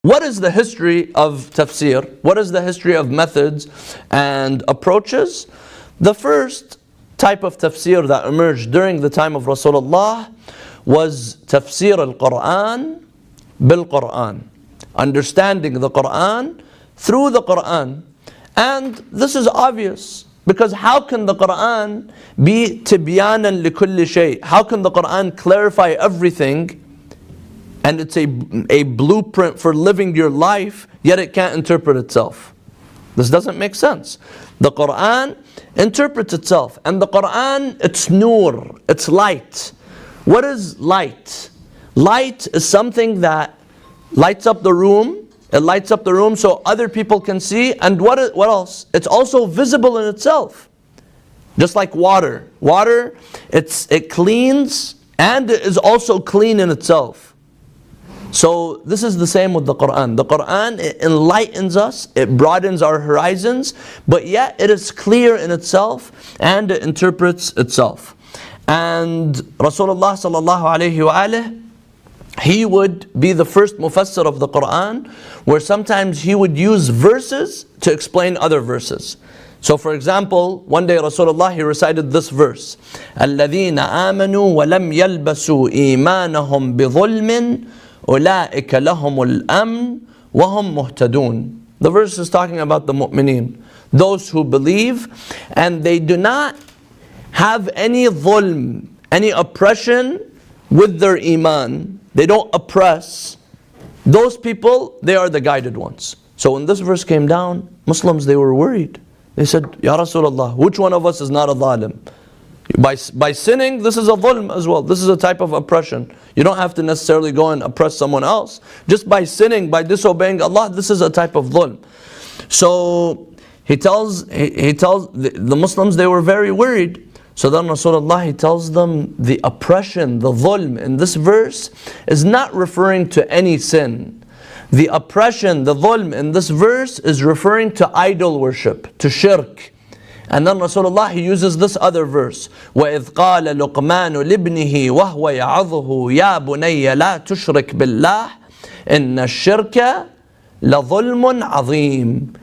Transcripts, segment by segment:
What is the history of tafsir? What is the history of methods and approaches? The first type of tafsir that emerged during the time of Rasulullah was Tafsir of Qur'an bil-Qur'an. Understanding the Qur'an through the Qur'an. And this is obvious, because how can the Qur'an be tibyanan li kulli shay? How can the Qur'an clarify everything? And it's a blueprint for living your life, yet it can't interpret itself. This doesn't make sense. The Qur'an interprets itself, and the Qur'an, it's nur, it's light. What is light? Light is something that lights up the room. It lights up the room so other people can see. And what else? It's also visible in itself. Just like water. Water, it cleans and it is also clean in itself. So this is the same with the Qur'an. The Qur'an, it enlightens us, it broadens our horizons, but yet it is clear in itself and it interprets itself. And Rasulullah sallallahu alayhi wa alihi, he would be the first mufassir of the Qur'an, where sometimes he would use verses to explain other verses. So for example, one day Rasulullah, he recited this verse: الَّذِينَ آمَنُوا وَلَمْ يَلْبَسُوا إِيمَانَهُمْ بِظُلْمٍ أُولَٰئِكَ لَهُمُ الْأَمْنُ وَهُمْ مُهْتَدُونَ. The verse is talking about the mu'mineen, those who believe and they do not have any dhulm, any oppression with their iman. They don't oppress. Those people, they are the guided ones. So when this verse came down, Muslims, they were worried. They said, Ya Rasulullah, which one of us is not a zalim? By sinning, this is a dhulm as well. This is a type of oppression. You don't have to necessarily go and oppress someone else. Just by sinning, by disobeying Allah, this is a type of dhulm. So he tells the Muslims, they were very worried. So then Rasulullah, he tells them the oppression, the dhulm in this verse is not referring to any sin. The oppression, the dhulm in this verse is referring to idol worship, to shirk. And then Rasulullah, he uses this other verse: وَإِذْ قَالَ لُقْمَانُ لِابْنِهِ وَهُوَ يَعَظُهُ يَا بُنَيَّ لَا تُشْرِكْ بِاللَّهِ إِنَّ الشِّرْكَ لَظُلْمٌ عَظِيمٌ.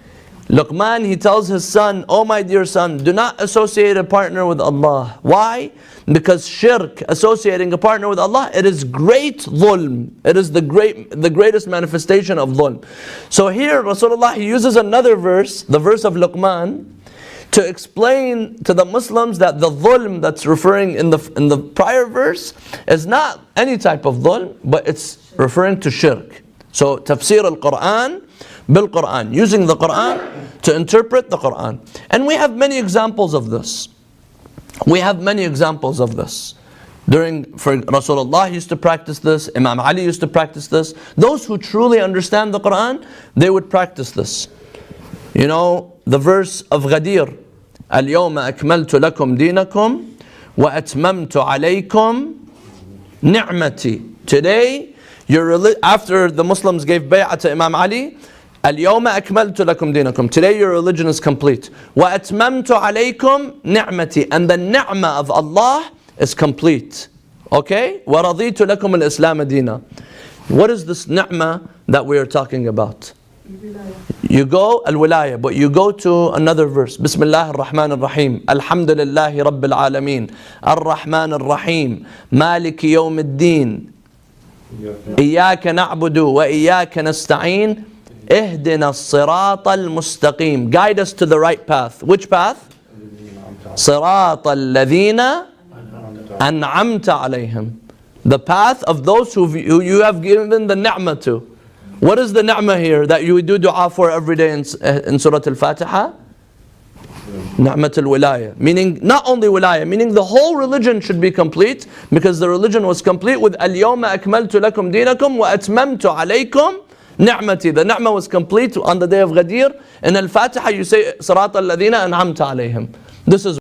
Luqman, he tells his son, oh my dear son, do not associate a partner with Allah. Why? Because shirk, associating a partner with Allah, it is great dhulm. It is the greatest manifestation of dhulm. So here Rasulullah, he uses another verse, the verse of Luqman, to explain to the Muslims that the dhulm that's referring in the prior verse is not any type of dhulm, but it's referring to shirk. So Tafsir al-Qur'an bil-Qur'an, using the Qur'an to interpret the Qur'an. And we have many examples of this. We have many examples of this. For Rasulullah used to practice this, Imam Ali used to practice this. Those who truly understand the Qur'an, they would practice this. You know, the verse of Ghadir, الْيَوْمَ أَكْمَلْتُ لَكُمْ دِينَكُمْ وَأَتْمَمْتُ عَلَيْكُمْ نِعْمَتِي. Today, after the Muslims gave bay'ah to Imam Ali, الْيَوْمَ أَكْمَلْتُ لَكُمْ دِينَكُمْ. Today your religion is complete. وَأَتْمَمْتُ عَلَيْكُمْ نِعْمَتِي. And the ni'mah of Allah is complete. Okay? وَرَضِيتُ لَكُمُ الْإِسْلَامَ دِينًا. What is this ni'mah that we are talking about? You go al-wilaya, but you go to another verse. Bismillah ar-Rahman ar-Rahim. Alhamdulillahi Rabbil Alameen. Ar-Rahman ar-Rahim. Maliki yawm ad-din. Iyaka na'budu wa iyaka nasta'een. Ihdina as-sirata al-mustaqim. Guide us to the right path. Which path? Sirata alladhina an'amta alayhim. The path of those who you have given the ni'mah to. What is the ni'mah here that you do dua for every day in Surah Al-Fatiha? Ni'mat al-wilaya. Meaning, not only wilaya, meaning the whole religion should be complete, because the religion was complete with Al-Yawma Akmaltu Lakum Dinakum wa Atmamtu Alaykum Ni'mati. The ni'mah was complete on the day of Ghadir. In Al-Fatiha you say, Sirata alladhina an'amta alayhim. This is